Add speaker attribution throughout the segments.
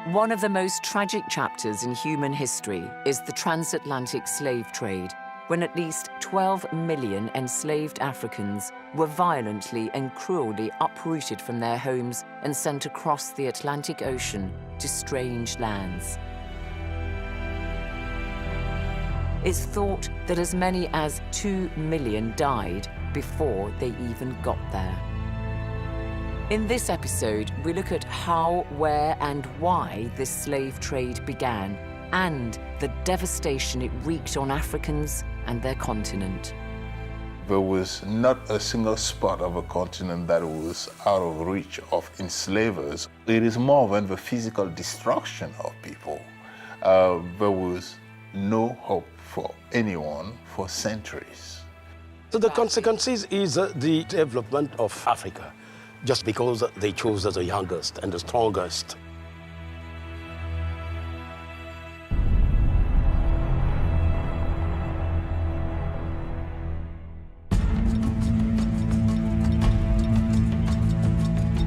Speaker 1: One of the most tragic chapters in human history is the transatlantic slave trade, when at least 12 million enslaved Africans were violently and cruelly uprooted from their homes and sent across the Atlantic Ocean to strange lands. It's thought that as many as 2 million died before they even got there. In this episode, we look at how, where, and why this slave trade began, and the devastation it wreaked on Africans and their continent.
Speaker 2: There was not a single spot of a continent that was out of reach of enslavers. It is more than the physical destruction of people. There was no hope for anyone for centuries.
Speaker 3: So the consequences is the development of Africa, just because they chose the youngest and the strongest.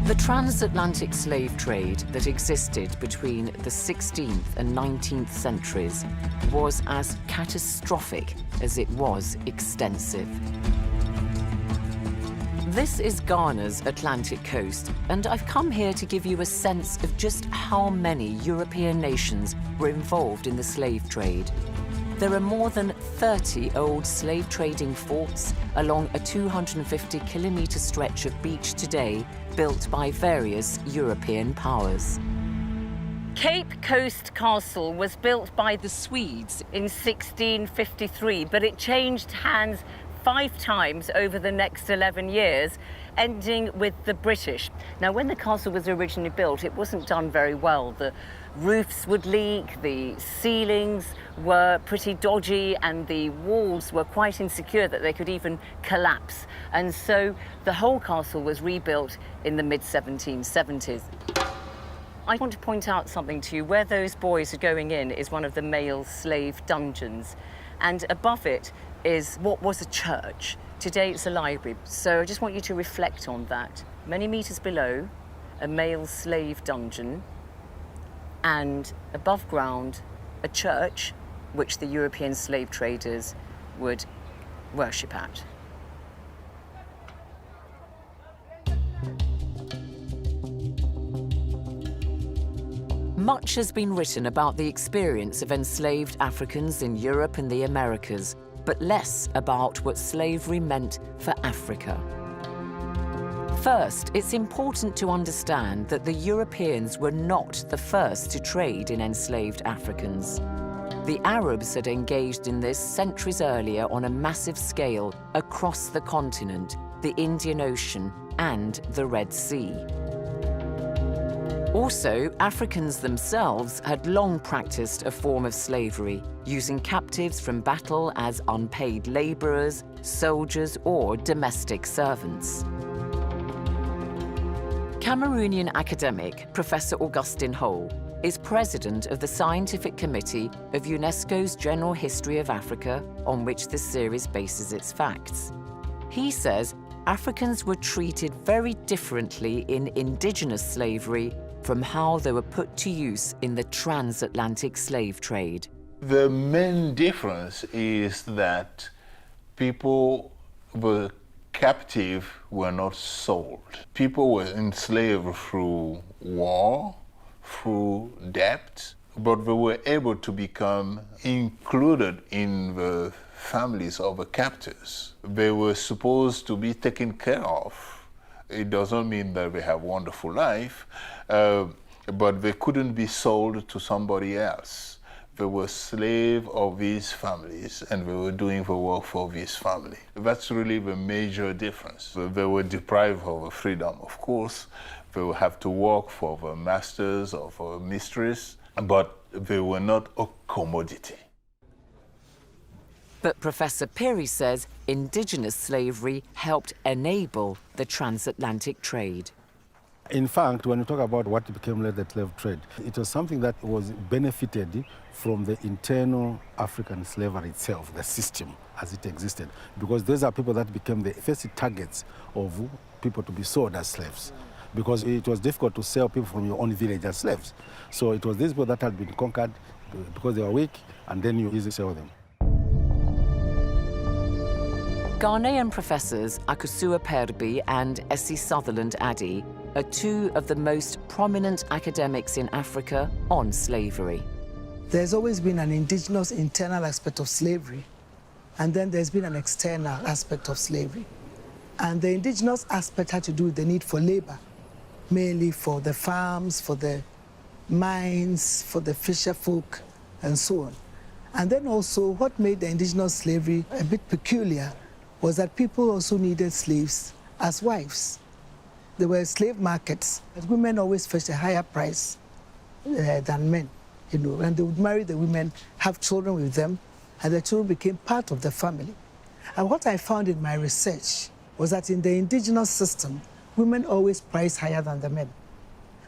Speaker 1: The transatlantic slave trade that existed between the 16th and 19th centuries was as catastrophic as it was extensive. This is Ghana's Atlantic coast, and I've come here to give you a sense of just how many European nations were involved in the slave trade. There are more than 30 old slave trading forts along a 250-kilometre stretch of beach today, built by various European powers. Cape Coast Castle was built by the Swedes in 1653, but it changed hands 5 times over the next 11 years, ending with the British. Now, when the castle was originally built, it wasn't done very well. The roofs would leak, the ceilings were pretty dodgy, and the walls were quite insecure that they could even collapse. And so the whole castle was rebuilt in the mid-1770s. I want to point out something to you. Where those boys are going in is one of the male slave dungeons, and above it is what was a church. Today it's a library. So I just want you to reflect on that. Many meters below, a male slave dungeon, and above ground, a church which the European slave traders would worship at. Much has been written about the experience of enslaved Africans in Europe and the Americas, but less about what slavery meant for Africa. First, it's important to understand that the Europeans were not the first to trade in enslaved Africans. The Arabs had engaged in this centuries earlier on a massive scale across the continent, the Indian Ocean, and the Red Sea. Also, Africans themselves had long practiced a form of slavery, using captives from battle as unpaid laborers, soldiers, or domestic servants. Cameroonian academic Professor Augustin Hole is president of the Scientific Committee of UNESCO's General History of Africa, on which this series bases its facts. He says Africans were treated very differently in indigenous slavery from how they were put to use in the transatlantic slave trade.
Speaker 2: The main difference is that people were captive, were not sold. People were enslaved through war, through debt, but they were able to become included in the families of the captors. They were supposed to be taken care of. It doesn't mean that they have a wonderful life, but they couldn't be sold to somebody else. They were slaves of these families, and they were doing the work for this family. That's really the major difference. They were deprived of freedom, of course. They would have to work for the masters or for the mistress, but they were not a commodity.
Speaker 1: But Professor Piri says indigenous slavery helped enable the transatlantic trade.
Speaker 4: In fact, when you talk about what became the slave trade, it was something that was benefited from the internal African slavery itself, the system as it existed, because those are people that became the first targets of people to be sold as slaves. because it was difficult to sell people from your own village as slaves. So it was these people that had been conquered because they were weak, and then you easily sell them.
Speaker 1: Ghanaian professors Akosua Perbi and Essie Sutherland Addy are two of the most prominent academics in Africa on slavery.
Speaker 5: There's always been an indigenous internal aspect of slavery, and then there's been an external aspect of slavery. And the indigenous aspect had to do with the need for labor, mainly for the farms, for the mines, for the fisher folk, and so on. And then also what made the indigenous slavery a bit peculiar was that people also needed slaves as wives. There were slave markets. Women always fetched a higher price than men, you know, and they would marry the women, have children with them, and the children became part of the family. And what I found in my research was that in the indigenous system, women always priced higher than the men.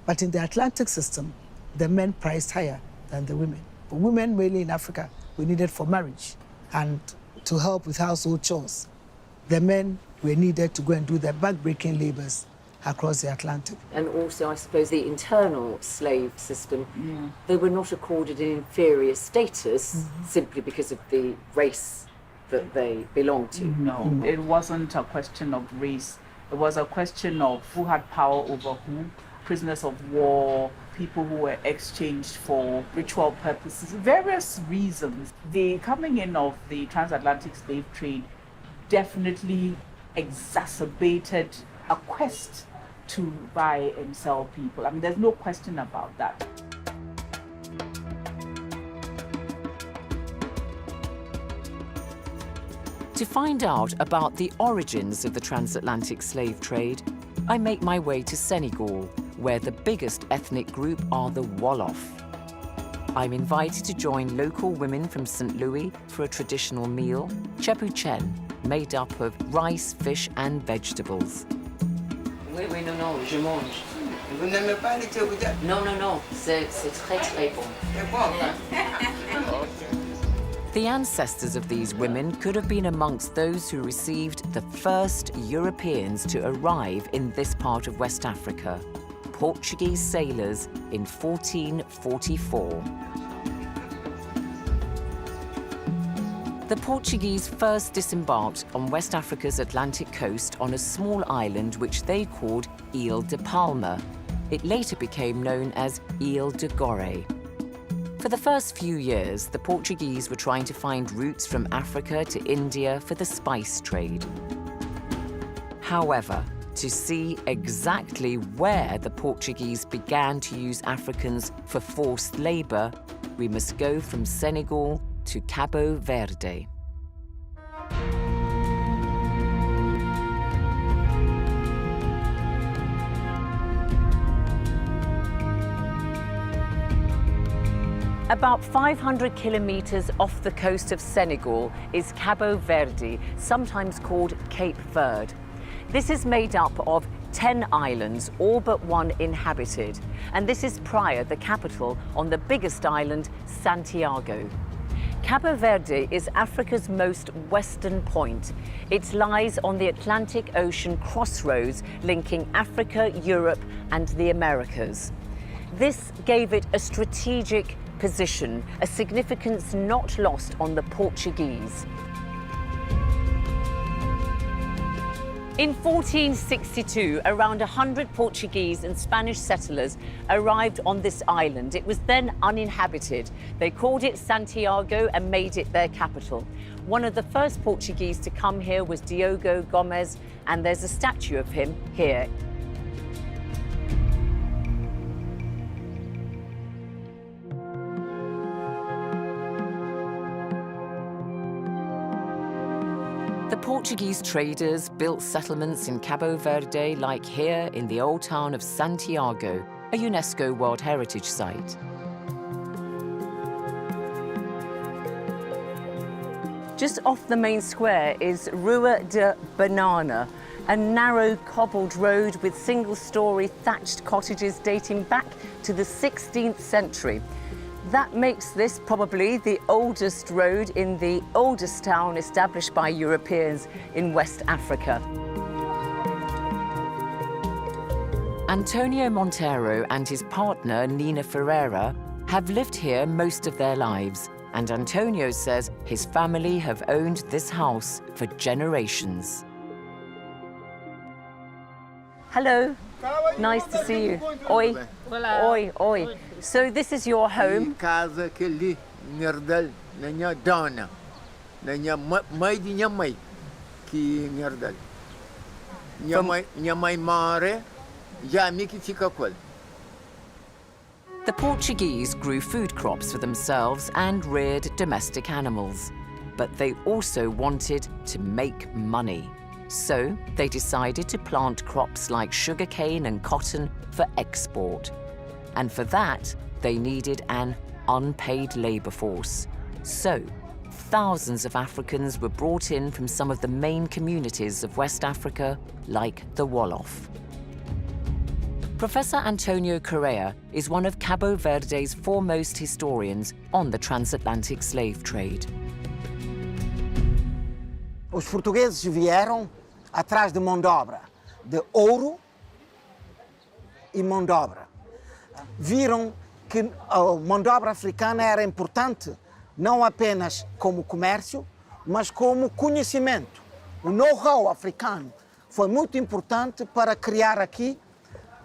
Speaker 5: But in the Atlantic system, the men priced higher than the women. But women, mainly in Africa, were needed for marriage and to help with household chores. The men were needed to go and do their back-breaking labors across the Atlantic.
Speaker 1: And also, I suppose, the internal slave system, they were not accorded an inferior status simply because of the race that they belonged to.
Speaker 6: No, it wasn't a question of race. It was a question of who had power over who, prisoners of war, people who were exchanged for ritual purposes, various reasons. The coming in of the transatlantic slave trade definitely exacerbated a quest to buy and sell people. I mean, there's no question about that.
Speaker 1: To find out about the origins of the transatlantic slave trade, I make my way to Senegal, where the biggest ethnic group are the Wolof. I'm invited to join local women from St. Louis for a traditional meal, chepuchen, made up of rice, fish, and vegetables.
Speaker 7: Oui, oui, non, non, je mange.
Speaker 8: Vous n'aimez pas les chepuchen?
Speaker 7: Non, non, non, c'est très, très bon.
Speaker 8: C'est bon.
Speaker 1: The ancestors of these women could have been amongst those who received the first Europeans to arrive in this part of West Africa, Portuguese sailors in 1444. The Portuguese first disembarked on West Africa's Atlantic coast on a small island which they called Ile de Palma. It later became known as Ile de Goree. For the first few years, the Portuguese were trying to find routes from Africa to India for the spice trade. However, to see exactly where the Portuguese began to use Africans for forced labor, we must go from Senegal to Cabo Verde. About 500 kilometers off the coast of Senegal is Cabo Verde, sometimes called Cape Verde. This is made up of 10 islands, all but one inhabited, and this is Praia, the capital, on the biggest island, Santiago. Cabo Verde is Africa's most western point. It lies on the Atlantic Ocean crossroads linking Africa, Europe, and the Americas. This gave it a strategic position, a significance not lost on the Portuguese. In 1462, around 100 Portuguese and Spanish settlers arrived on this island. It was then uninhabited. They called it Santiago and made it their capital. One of the first Portuguese to come here was Diogo Gomes, and there's a statue of him here. The Portuguese traders built settlements in Cabo Verde, like here in the old town of Santiago, a UNESCO World Heritage Site. Just off the main square is Rua de Banana, a narrow cobbled road with single-story thatched cottages dating back to the 16th century. That makes this probably the oldest road in the oldest town established by Europeans in West Africa. Antonio Montero and his partner, Nina Ferreira, have lived here most of their lives, and Antonio says his family have owned this house for generations.
Speaker 9: Hello, nice to see you. Oi, oi, oi. So this is your home?
Speaker 8: Casa que ali, nerdal, na minha dona, na minha mãe de minha mãe, que nerdal. Minha mãe mare, já me que fica com ele.
Speaker 1: The Portuguese grew food crops for themselves and reared domestic animals, but they also wanted to make money. So they decided to plant crops like sugarcane and cotton for export. And for that, they needed an unpaid labor force. So thousands of Africans were brought in from some of the main communities of West Africa, like the Wolof. Professor Antonio Correa is one of Cabo Verde's foremost historians on the transatlantic slave trade.
Speaker 10: Os portugueses vieram atrás de mão de obra, de ouro e mão de obra. Viram que a mão de obra africana era importante não apenas como comércio, mas como conhecimento. O know-how africano foi muito importante para criar aqui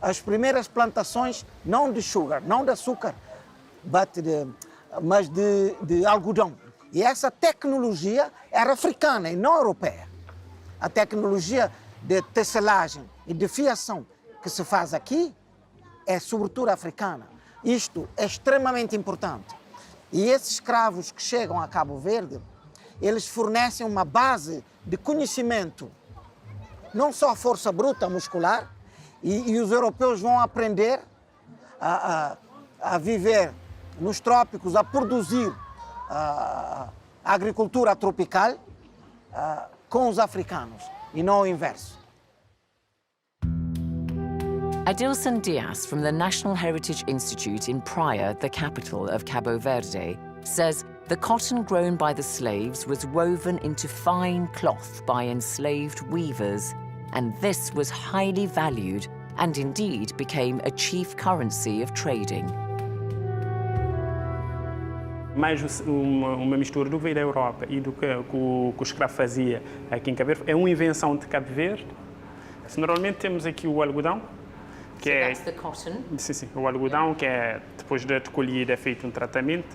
Speaker 10: as primeiras plantações, não de sugar, não de açúcar, mas de algodão. E essa tecnologia era africana e não europeia. A tecnologia de tecelagem e de fiação que se faz aqui é sobretudo africana. Isto é extremamente importante. E esses escravos que chegam a Cabo Verde, eles fornecem uma base de conhecimento, não só força bruta muscular, e os europeus vão aprender a viver nos trópicos, a produzir a agricultura tropical com os africanos, e não o inverso.
Speaker 1: Adilson Diaz from the National Heritage Institute in Praia, the capital of Cabo Verde, says the cotton grown by the slaves was woven into fine cloth by enslaved weavers, and this was highly valued and indeed became a chief currency of trading.
Speaker 11: Mais uma mistura do que veio da Europa e do que o escravo fazia aqui em Cabo Verde. É uma invenção de Cabo Verde. Normalmente temos aqui o algodão, que
Speaker 1: é the cotton.
Speaker 11: Sim, o algodão, que é depois de colhido é feito um tratamento,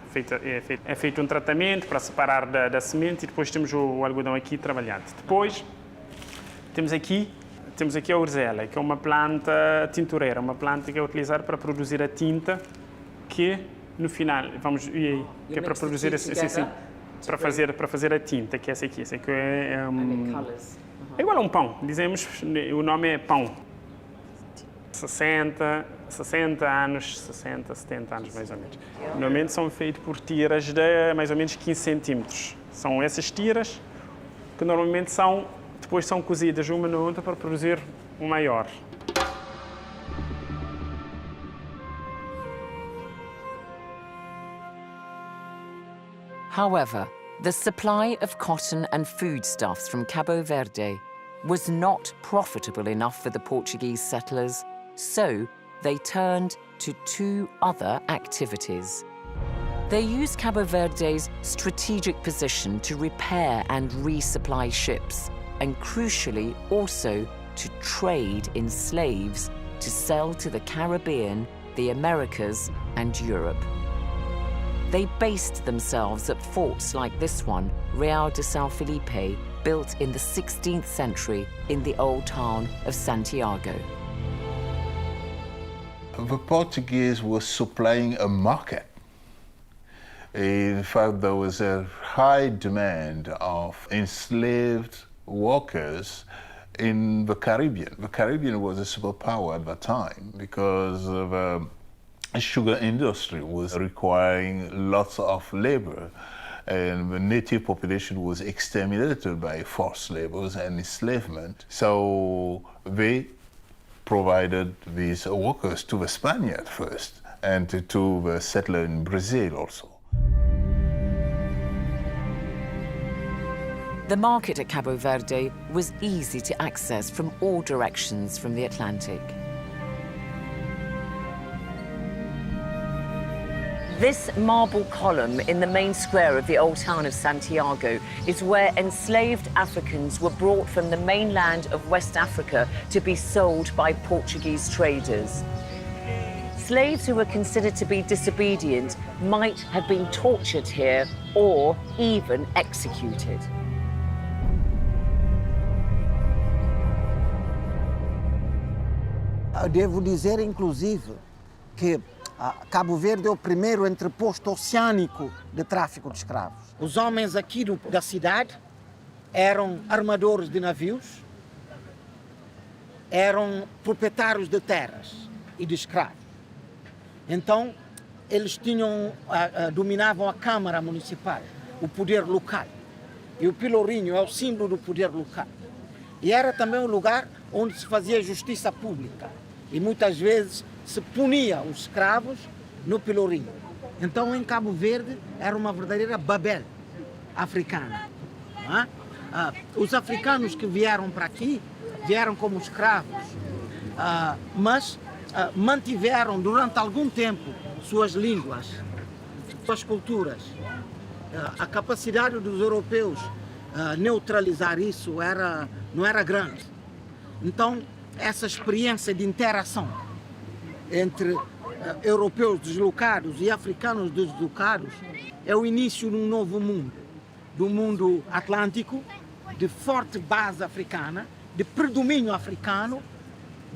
Speaker 11: é feito um tratamento para separar da semente, e depois temos o algodão aqui trabalhado. Depois temos aqui a orzela, que é uma planta tintureira, uma planta que é utilizada para produzir a tinta, que no final que é para produzir para fazer a tinta, que é essa aqui é igual a um pão, dizemos, o nome é pão. 60 anos, 60, 70 anos mais ou menos. Normalmente são feitos por tiras de mais ou menos 15 centímetros. São essas tiras que normalmente depois são cozidas uma na outra para produzir um maior.
Speaker 1: However, the supply of cotton and foodstuffs from Cabo Verde was not profitable enough for the Portuguese settlers, so they turned to two other activities. They used Cabo Verde's strategic position to repair and resupply ships, and crucially also to trade in slaves to sell to the Caribbean, the Americas, and Europe. They based themselves at forts like this one, Real de São Felipe, built in the 16th century in the old town of Santiago.
Speaker 2: The Portuguese were supplying a market. In fact, there was a high demand of enslaved workers in the Caribbean. The Caribbean was a superpower at the time because the sugar industry was requiring lots of labor, and the native population was exterminated by forced labors and enslavement. So they provided these workers to the Spaniards first, and to the settler in Brazil also.
Speaker 1: The market at Cabo Verde was easy to access from all directions from the Atlantic.
Speaker 9: This marble column in the main square of the old town of Santiago is where enslaved Africans were brought from the mainland of West Africa to be sold by Portuguese traders. Slaves who were considered to be disobedient might have been tortured here or even executed.
Speaker 10: Devo dizer, inclusive, que Cabo Verde é o primeiro entreposto oceânico de tráfico de escravos. Os homens aqui da cidade eram armadores de navios, eram proprietários de terras e de escravos. Então, eles dominavam a Câmara Municipal, o poder local. E o Pelourinho é o símbolo do poder local. E era também um lugar onde se fazia justiça pública. E muitas vezes se punia os escravos no Pelourinho. Então, em Cabo Verde, era uma verdadeira Babel africana. Não é? Os africanos que vieram para aqui, vieram como escravos, mas mantiveram durante algum tempo suas línguas, suas culturas. A capacidade dos europeus neutralizar isso não era grande. Então, essa experiência de interação entre europeus deslocados e africanos deslocados é o início de um novo mundo, do mundo atlântico, de forte base africana, de predomínio africano,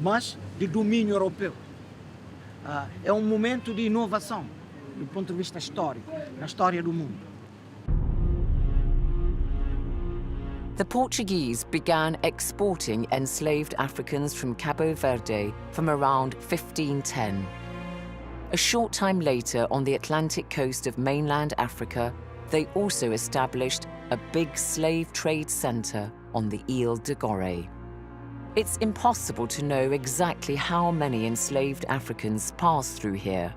Speaker 10: mas de domínio europeu. É um momento de inovação, do ponto de vista histórico, na história do mundo.
Speaker 1: The Portuguese began exporting enslaved Africans from Cabo Verde from around 1510. A short time later, on the Atlantic coast of mainland Africa, they also established a big slave trade center on the Île de Goree. It's impossible to know exactly how many enslaved Africans passed through here,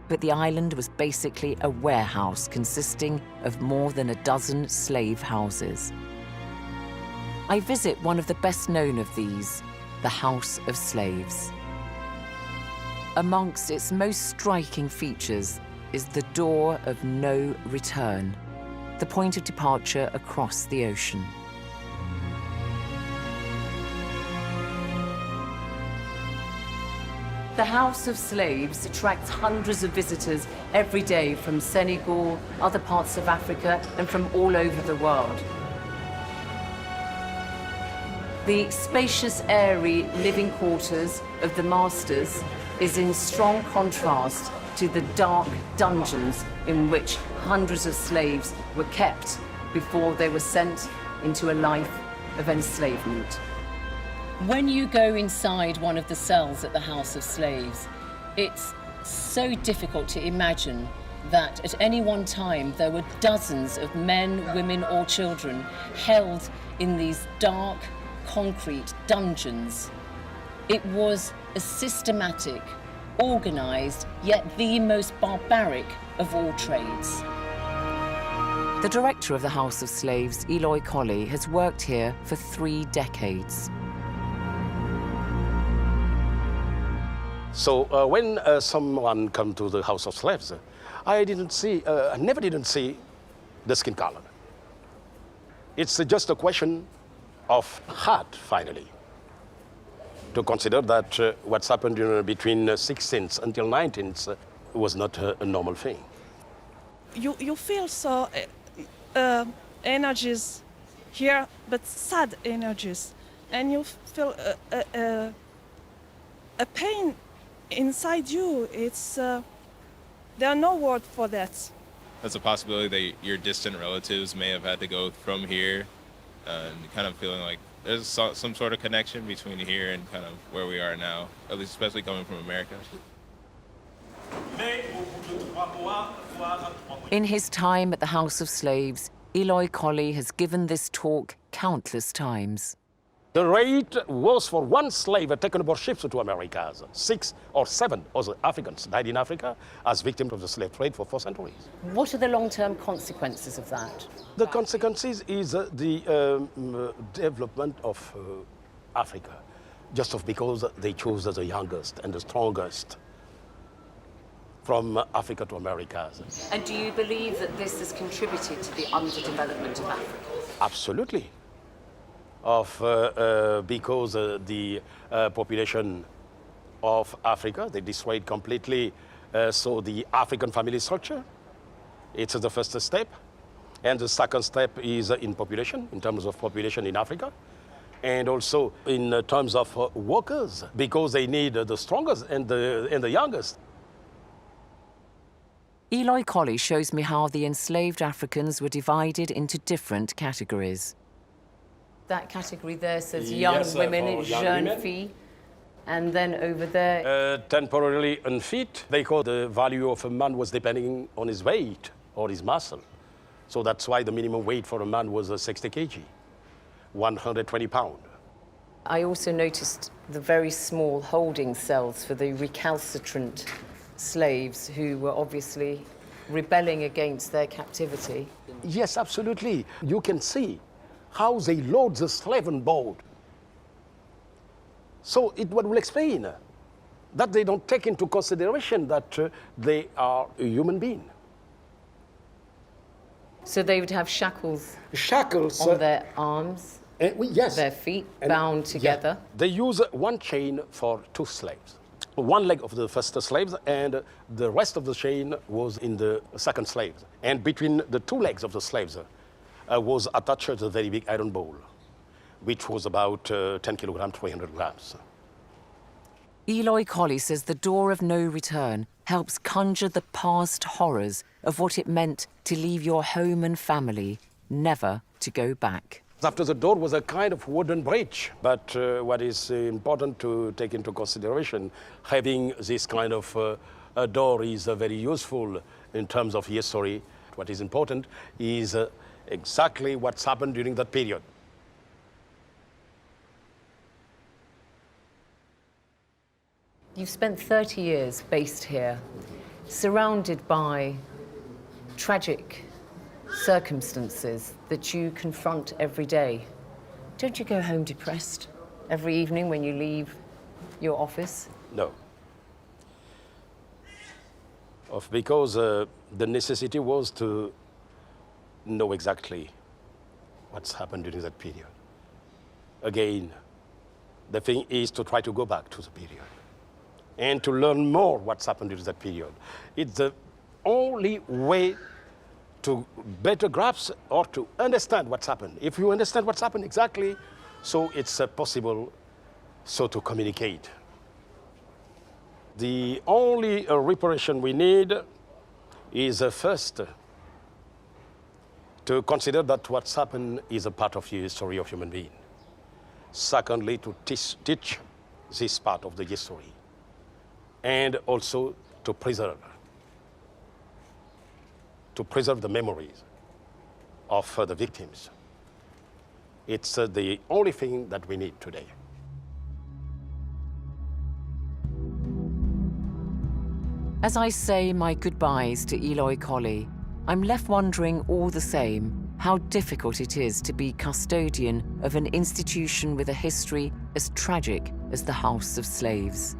Speaker 1: but the island was basically a warehouse consisting of more than a dozen slave houses. I visit one of the best known of these, the House of Slaves. Amongst its most striking features is the door of no return, the point of departure across the ocean. The House of Slaves attracts hundreds of visitors every day from Senegal, other parts of Africa, and from all over the world. The spacious, airy living quarters of the masters is in strong contrast to the dark dungeons in which hundreds of slaves were kept before they were sent into a life of enslavement. When you go inside one of the cells at the House of Slaves, it's so difficult to imagine that at any one time there were dozens of men, women, or children held in these dark, concrete dungeons. It was a systematic, organized, yet the most barbaric of all trades. The director of the House of Slaves, Eloy Colley, has worked here for 3 decades.
Speaker 3: So when someone come to the House of Slaves, I never didn't see the skin color. It's just a question of heart, finally, to consider that what's happened between 16th until 19th was not a normal thing.
Speaker 12: You feel so energies here, but sad energies, and you feel a pain inside you. It's there are no words for that.
Speaker 13: There's a possibility that your distant relatives may have had to go from here, and kind of feeling like there's some sort of connection between here and kind of where we are now, at least especially coming from America.
Speaker 1: In his time at the House of Slaves, Eloy Colley has given this talk countless times.
Speaker 3: The rate was for one slave taken aboard ships to Americas. 6 or 7 other Africans died in Africa as victims of the slave trade for 4 centuries.
Speaker 9: What are the long-term consequences of that?
Speaker 3: The consequences is the development of Africa, just because they chose the youngest and the strongest from Africa to Americas.
Speaker 9: And do you believe that this has contributed to the underdevelopment of Africa?
Speaker 3: Absolutely. Because the population of Africa, they destroyed completely so the African family structure. It's the first step. And the second step is in population, in terms of population in Africa. And also in terms of workers, because they need the strongest and the youngest.
Speaker 1: Eloy Colley shows me how the enslaved Africans were divided into different categories.
Speaker 9: That category there says young women, it's jeune fille. And then over there...
Speaker 3: temporarily unfit. They call the value of a man was depending on his weight or his muscle. So that's why the minimum weight for a man was 60 kg, 120 pounds.
Speaker 9: I also noticed the very small holding cells for the recalcitrant slaves who were obviously rebelling against their captivity.
Speaker 3: Yes, absolutely. You can see how they load the slave on board. So it will explain that they don't take into consideration that they are a human being.
Speaker 9: So they would have shackles on their arms, their feet bound together.
Speaker 3: Yeah. They use one chain for two slaves. One leg of the first slaves and the rest of the chain was in the second slaves. And between the two legs of the slaves was attached a very big iron bowl, which was about 10 kilograms, 300 grams.
Speaker 1: Eloy Colley says the door of no return helps conjure the past horrors of what it meant to leave your home and family, never to go back.
Speaker 3: After the door was a kind of wooden bridge, but what is important to take into consideration, having this kind of a door is very useful in terms of history. What is important is exactly what's happened during that period.
Speaker 9: You've spent 30 years based here, surrounded by tragic circumstances that you confront every day. Don't you go home depressed every evening when you leave your office?
Speaker 3: No. Because the necessity was to know exactly what's happened during that period. Again, the thing is to try to go back to the period and to learn more what's happened during that period. It's the only way to better grasp or to understand what's happened. If you understand what's happened exactly, so it's possible so to communicate. The only reparation we need is first to consider that what's happened is a part of the history of human being. Secondly, to teach this part of the history. And also to preserve the memories of the victims. It's the only thing that we need today.
Speaker 1: As I say my goodbyes to Eloy Colley, I'm left wondering all the same how difficult it is to be custodian of an institution with a history as tragic as the House of Slaves.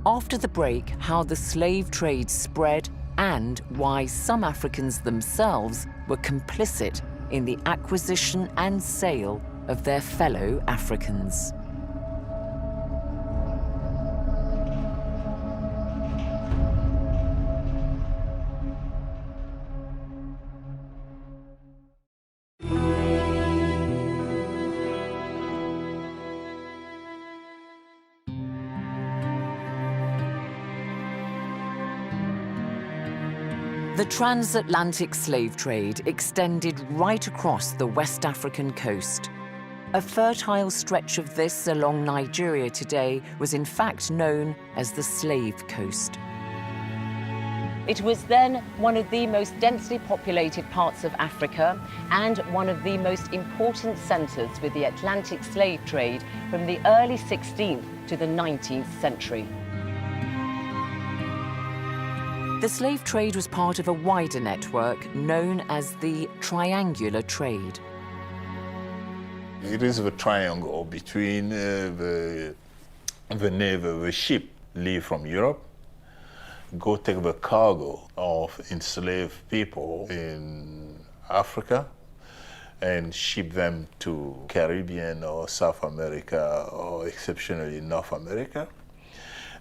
Speaker 1: After the break, how the slave trade spread and why some Africans themselves were complicit in the acquisition and sale of their fellow Africans. The transatlantic slave trade extended right across the West African coast. A fertile stretch of this along Nigeria today was in fact known as the Slave Coast.
Speaker 9: It was then one of the most densely populated parts of Africa and one of the most important centers with the Atlantic slave trade from the early 16th to the 19th century.
Speaker 1: The slave trade was part of a wider network known as the triangular trade.
Speaker 2: It is the triangle between the the ship leave from Europe, go take the cargo of enslaved people in Africa and ship them to Caribbean or South America or exceptionally North America,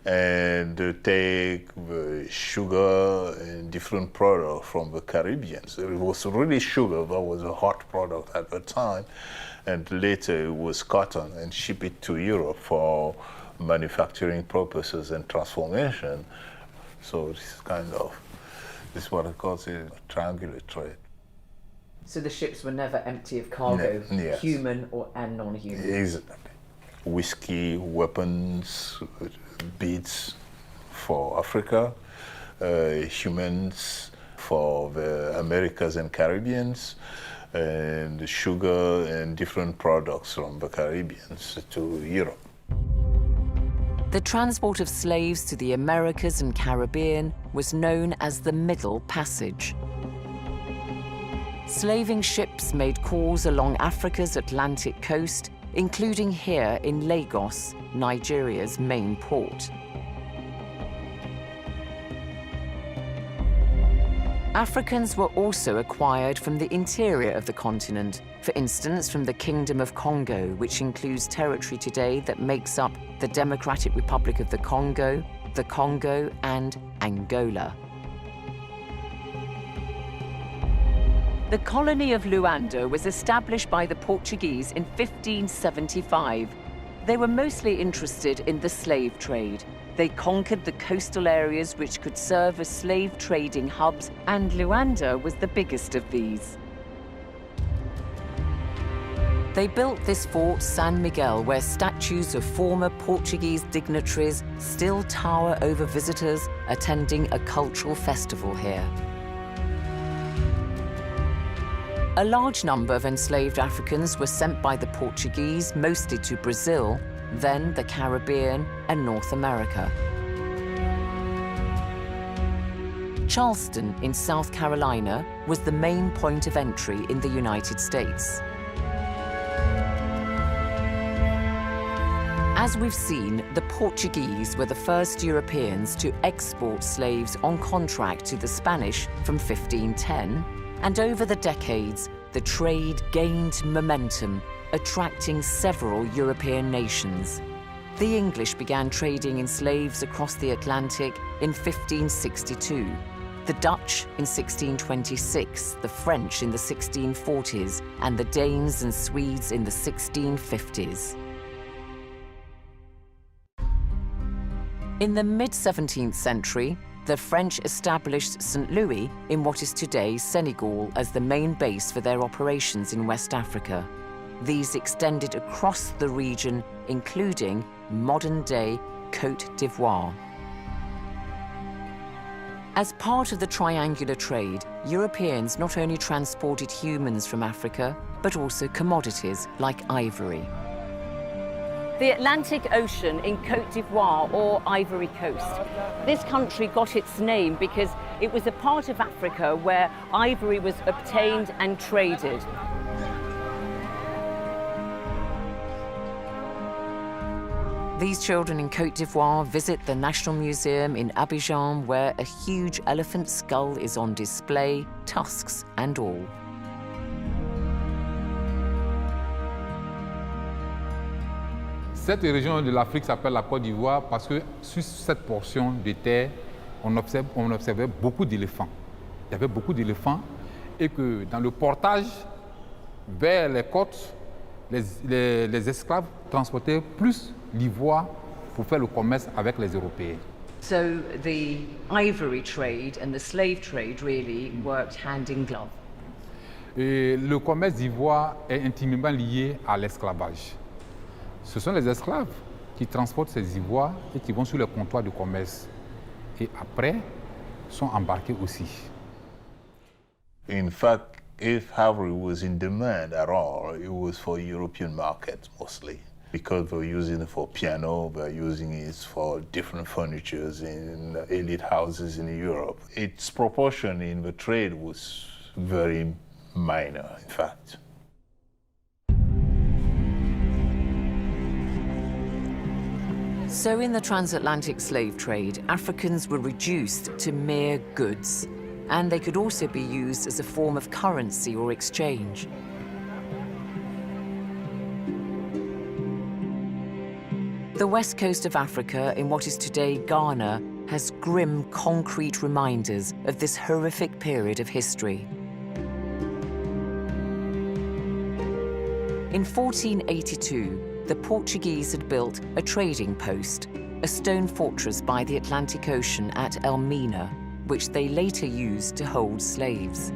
Speaker 2: and take the sugar and different products from the Caribbean. So it was really sugar that was a hot product at the time, and later it was cotton, and ship it to Europe for manufacturing purposes and transformation. So this is what I call a triangular trade.
Speaker 1: So the ships were never empty of cargo,
Speaker 2: Yes.
Speaker 1: human and non-human.
Speaker 2: Exactly. Whiskey, weapons, beads for Africa, humans for the Americas and Caribbeans, and sugar and different products from the Caribbeans to Europe.
Speaker 1: The transport of slaves to the Americas and Caribbean was known as the Middle Passage. Slaving ships made calls along Africa's Atlantic coast, including here in Lagos, Nigeria's main port. Africans were also acquired from the interior of the continent, for instance from the Kingdom of Congo, which includes territory today that makes up the Democratic Republic of the Congo and Angola. The colony of Luanda was established by the Portuguese in 1575. They were mostly interested in the slave trade. They conquered the coastal areas which could serve as slave trading hubs, and Luanda was the biggest of these. They built this fort, San Miguel, where statues of former Portuguese dignitaries still tower over visitors attending a cultural festival here. A large number of enslaved Africans were sent by the Portuguese, mostly to Brazil, then the Caribbean and North America. Charleston in South Carolina was the main point of entry in the United States. As we've seen, the Portuguese were the first Europeans to export slaves on contract to the Spanish from 1510, and over the decades, the trade gained momentum, attracting several European nations. The English began trading in slaves across the Atlantic in 1562, the Dutch in 1626, the French in the 1640s, and the Danes and Swedes in the 1650s. In the mid-17th century, the French established St. Louis in what is today Senegal as the main base for their operations in West Africa. These extended across the region, including modern-day Côte d'Ivoire. As part of the triangular trade, Europeans not only transported humans from Africa, but also commodities like ivory.
Speaker 9: The Atlantic Ocean in Côte d'Ivoire, or Ivory Coast. This country got its name because it was a part of Africa where ivory was obtained and traded.
Speaker 1: These children in Côte d'Ivoire visit the National Museum in Abidjan, where a huge elephant skull is on display, tusks and all.
Speaker 14: Cette région de l'Afrique s'appelle la Côte d'Ivoire parce que sur cette portion de terre, on observait beaucoup d'éléphants. Il y avait beaucoup d'éléphants et que dans le portage vers les côtes, les esclaves transportaient plus l'ivoire pour faire le commerce avec les Européens.
Speaker 1: So the ivory trade and the slave trade really worked hand in glove.
Speaker 14: Et le commerce d'ivoire est intimement lié à l'esclavage. Ce sont les esclaves qui transportent ces ivoires et qui vont sur les comptoirs de commerce. Et après, sont embarqués aussi.
Speaker 2: In fact, if ivory was in demand at all, it was for European markets mostly. Because they're using it for piano, they're using it for different furnitures in elite houses in Europe. Its proportion in the trade was very minor, in fact.
Speaker 1: So in the transatlantic slave trade, Africans were reduced to mere goods, and they could also be used as a form of currency or exchange. The west coast of Africa, in what is today Ghana, has grim concrete reminders of this horrific period of history. In 1482, the Portuguese had built a trading post, a stone fortress by the Atlantic Ocean at Elmina, which they later used to hold slaves.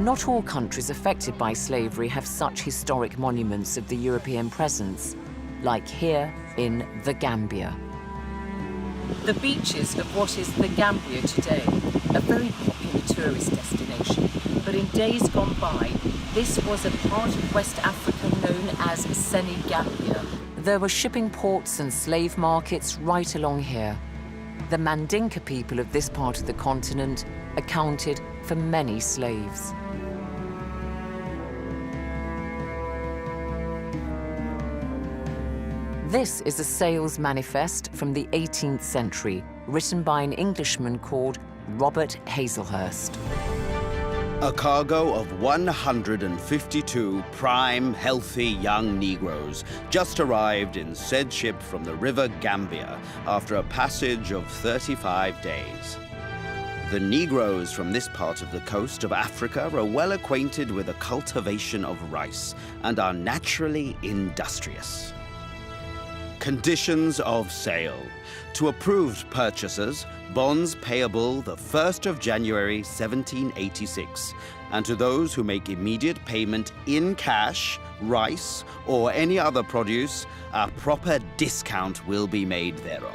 Speaker 1: Not all countries affected by slavery have such historic monuments of the European presence, like here in the Gambia. The beaches of what is the Gambia today, a very popular tourist destination, but in days gone by, this was a part of West Africa known as Senegambia. There were shipping ports and slave markets right along here. The Mandinka people of this part of the continent accounted for many slaves. This is a sales manifest from the 18th century, written by an Englishman called Robert Hazelhurst.
Speaker 15: A cargo of 152 prime, healthy young Negroes just arrived in said ship from the river Gambia after a passage of 35 days. The Negroes from this part of the coast of Africa are well acquainted with the cultivation of rice and are naturally industrious. Conditions of sale. To approved purchasers, bonds payable the 1st of January 1786, and to those who make immediate payment in cash, rice, or any other produce, a proper discount will be made thereon.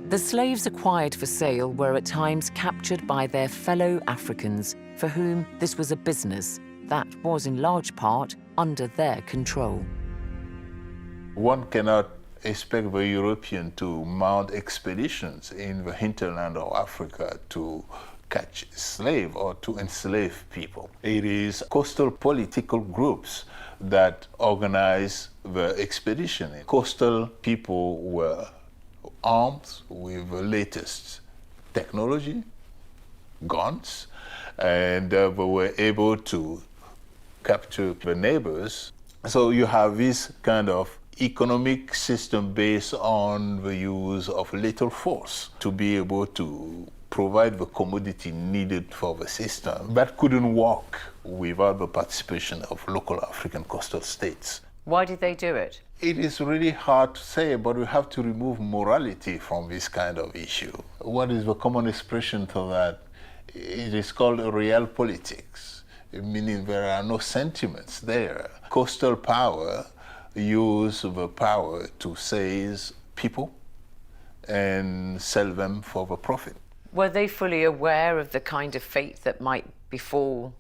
Speaker 1: The slaves acquired for sale were at times captured by their fellow Africans, for whom this was a business that was in large part under their control.
Speaker 2: One cannot expect the European to mount expeditions in the hinterland of Africa to catch slave or to enslave people. It is coastal political groups that organize the expedition. Coastal people were armed with the latest technology, guns, and they were able to capture the neighbors. So you have this kind of economic system based on the use of lethal force to be able to provide the commodity needed for the system. That couldn't work without the participation of local African coastal states.
Speaker 1: Why did they do it?
Speaker 2: It is really hard to say, but we have to remove morality from this kind of issue. What is the common expression for that? It is called real politics, meaning there are no sentiments there. Coastal power use the power to seize people and sell them for the profit.
Speaker 1: Were they fully aware of the kind of fate that might befall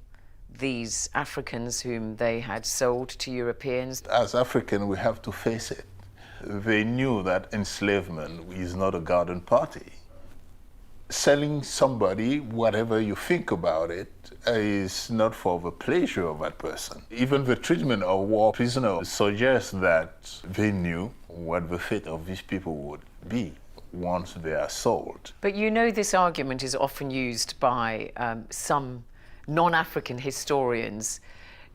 Speaker 1: these Africans whom they had sold to Europeans?
Speaker 2: As Africans, we have to face it. They knew that enslavement is not a garden party. Selling somebody, whatever you think about it, is not for the pleasure of that person. Even the treatment of war prisoners suggests that they knew what the fate of these people would be once they are sold.
Speaker 1: But you know, this argument is often used by some non-African historians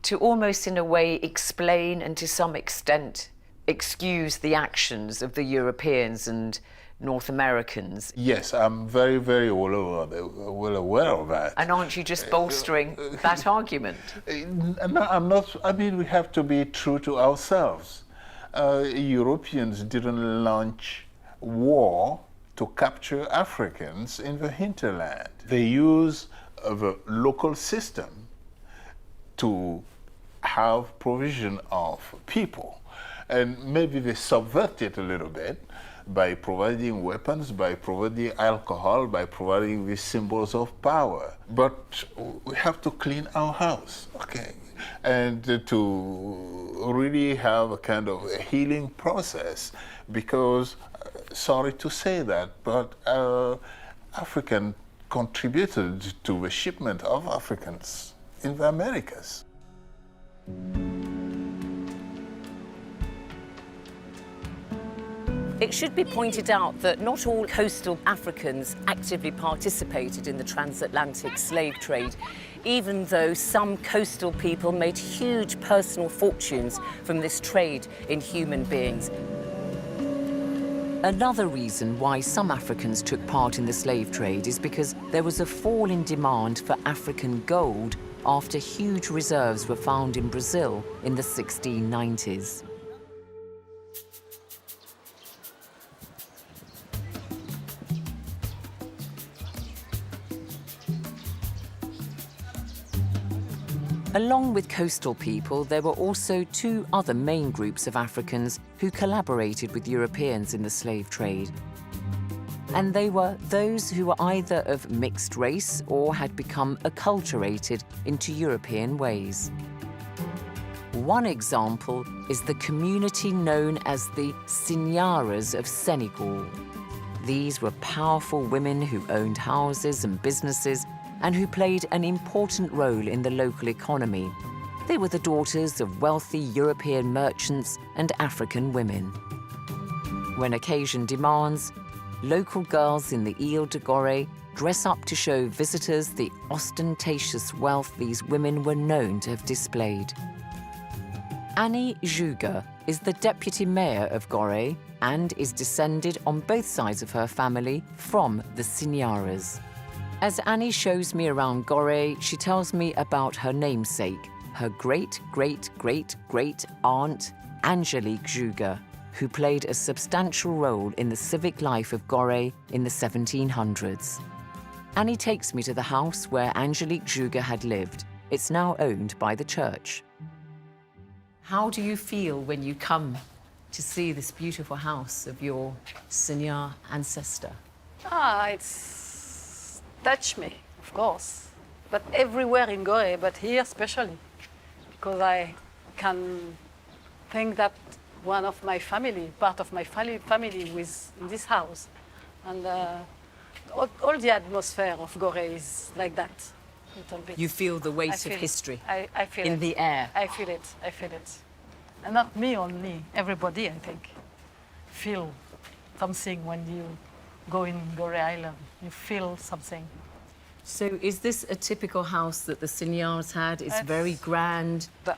Speaker 1: to almost in a way explain and to some extent excuse the actions of the Europeans and North Americans.
Speaker 2: Yes, I'm very, very well aware of that.
Speaker 1: And aren't you just bolstering that argument?
Speaker 2: No, I'm not. I mean, we have to be true to ourselves. Europeans didn't launch war to capture Africans in the hinterland. They use the local system to have provision of people. And maybe they subvert it a little bit by providing weapons, by providing alcohol, by providing these symbols of power. But we have to clean our house, okay? And to really have a kind of a healing process, because, sorry to say that, but African contributed to the shipment of Africans in the Americas.
Speaker 9: It should be pointed out that not all coastal Africans actively participated in the transatlantic slave trade, even though some coastal people made huge personal fortunes from this trade in human beings.
Speaker 1: Another reason why some Africans took part in the slave trade is because there was a fall in demand for African gold after huge reserves were found in Brazil in the 1690s. Along with coastal people, there were also two other main groups of Africans who collaborated with Europeans in the slave trade. And they were those who were either of mixed race or had become acculturated into European ways. One example is the community known as the Signaras of Senegal. These were powerful women who owned houses and businesses and who played an important role in the local economy. They were the daughters of wealthy European merchants and African women. When occasion demands, local girls in the Ile de Goree dress up to show visitors the ostentatious wealth these women were known to have displayed. Annie Juga is the deputy mayor of Goree and is descended on both sides of her family from the Signaras. As Annie shows me around Goree, she tells me about her namesake, her great-great-great-great-aunt, Angelique Juga, who played a substantial role in the civic life of Goree in the 1700s. Annie takes me to the house where Angelique Juga had lived. It's now owned by the church. How do you feel when you come to see this beautiful house of your Signar ancestor?
Speaker 16: It's touched me, of course, but everywhere in Goree, but here especially, because I can think that one of my family, part of my family was in this house, and all the atmosphere of Goree is like that, a little bit.
Speaker 9: You feel the weight of history
Speaker 16: I feel
Speaker 9: in
Speaker 16: it.
Speaker 9: the air.
Speaker 16: I feel it, and not me only, everybody, I think, feel something when you go in Goree Island. You feel something.
Speaker 9: So is this a typical house that the Signars had? It's very grand.
Speaker 16: The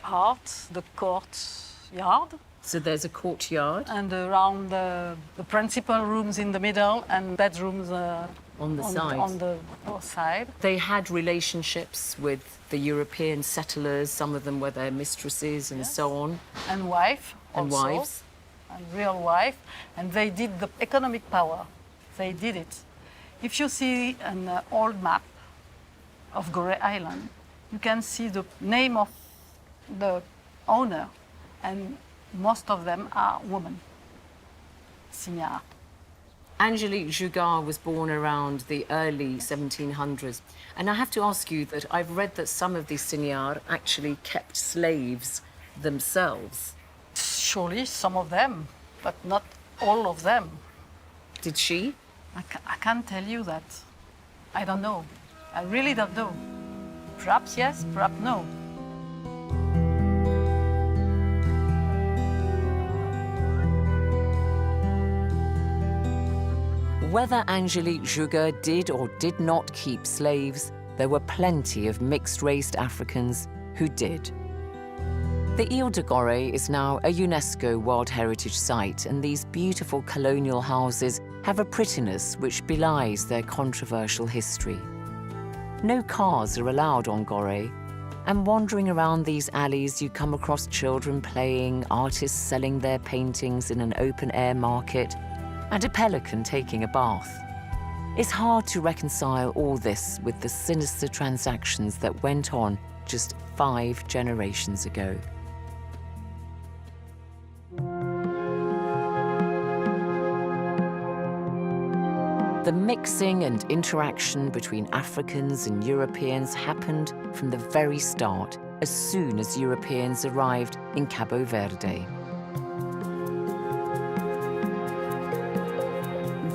Speaker 16: courtyard.
Speaker 9: So there's a courtyard.
Speaker 16: And around the principal rooms in the middle and bedrooms
Speaker 9: on the side.
Speaker 16: On the north side.
Speaker 9: They had relationships with the European settlers. Some of them were their mistresses and so on.
Speaker 16: And wife
Speaker 9: and
Speaker 16: also.
Speaker 9: Wives.
Speaker 16: And real wife. And they did the economic power. They did it. If you see an old map of Goree Island, you can see the name of the owner, and most of them are women. Signar.
Speaker 1: Angelique Juga was born around the early 1700s. And I have to ask you that I've read that some of these Signar actually kept slaves themselves.
Speaker 16: Surely some of them, but not all of them.
Speaker 1: Did she?
Speaker 16: I can't tell you that. I don't know. I really don't know. Perhaps yes, perhaps no.
Speaker 1: Whether Angelique Juga did or did not keep slaves, there were plenty of mixed-raced Africans who did. The Ile de Goree is now a UNESCO World Heritage Site, and these beautiful colonial houses have a prettiness which belies their controversial history. No cars are allowed on Goree, and wandering around these alleys you come across children playing, artists selling their paintings in an open-air market, and a pelican taking a bath. It's hard to reconcile all this with the sinister transactions that went on just 5 generations ago. The mixing and interaction between Africans and Europeans happened from the very start, as soon as Europeans arrived in Cabo Verde.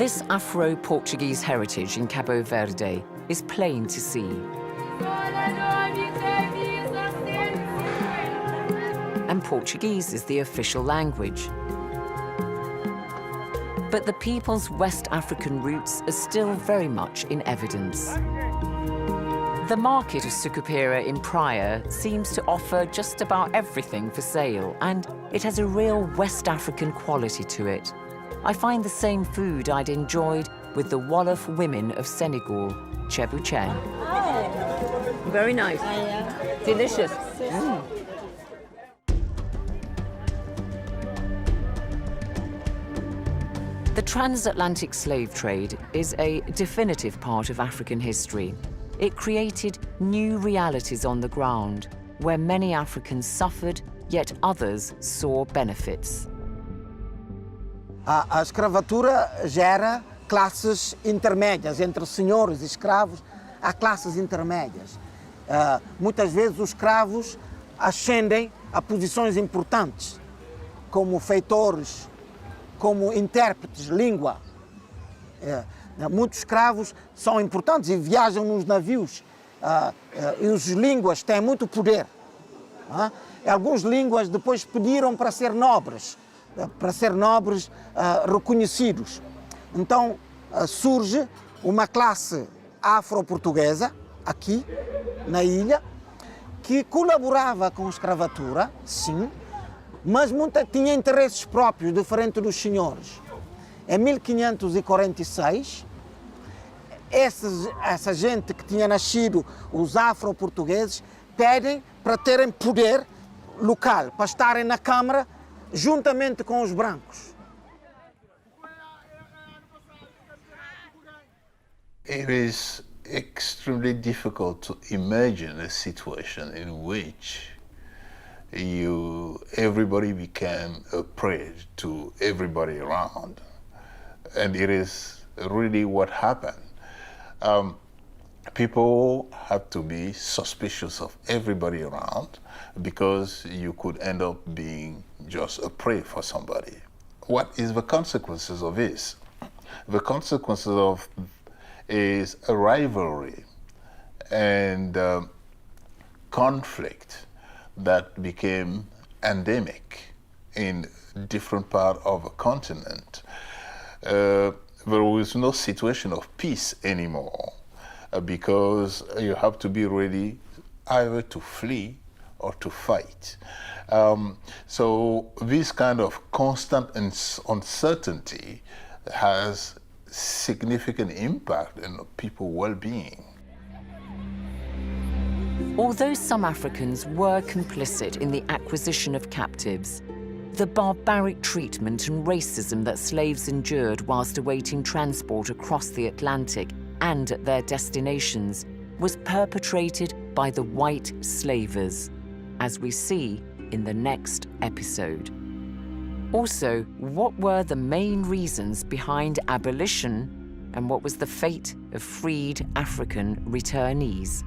Speaker 1: This Afro-Portuguese heritage in Cabo Verde is plain to see. And Portuguese is the official language. But the people's West African roots are still very much in evidence. The market of Sucupira in Praia seems to offer just about everything for sale, and it has a real West African quality to it. I find the same food I'd enjoyed with the Wolof women of Senegal, cebuchen.
Speaker 9: Very nice. Delicious.
Speaker 1: The transatlantic slave trade is a definitive part of African history. It created new realities on the ground, where many Africans suffered, yet others saw benefits.
Speaker 10: A escravatura gera classes intermédias, entre senhores e escravos, há classes intermédias. Muitas vezes os escravos ascendem a posições importantes, como feitores, como intérpretes, língua. Muitos escravos são importantes e viajam nos navios. E os línguas têm muito poder. Alguns línguas depois pediram para ser nobres reconhecidos. Então surge uma classe afro-portuguesa, aqui na ilha, que colaborava com a escravatura, sim, mas tinha interesses próprios, diferente dos senhores. Em 1546, essa gente que tinha nascido, os afro-portugueses, pedem para terem poder local, para estarem na Câmara juntamente com os brancos.
Speaker 2: It is extremely difficult to imagine a situation in which everybody became a prey to everybody around. And it is really what happened. People had to be suspicious of everybody around because you could end up being just a prey for somebody. What is the consequences of this? The consequences of is a rivalry and conflict that became endemic in different parts of the continent. There was no situation of peace anymore because you have to be ready either to flee or to fight. So this kind of constant uncertainty has significant impact on people's well-being.
Speaker 1: Although some Africans were complicit in the acquisition of captives, the barbaric treatment and racism that slaves endured whilst awaiting transport across the Atlantic and at their destinations was perpetrated by the white slavers, as we see in the next episode. Also, what were the main reasons behind abolition, and what was the fate of freed African returnees?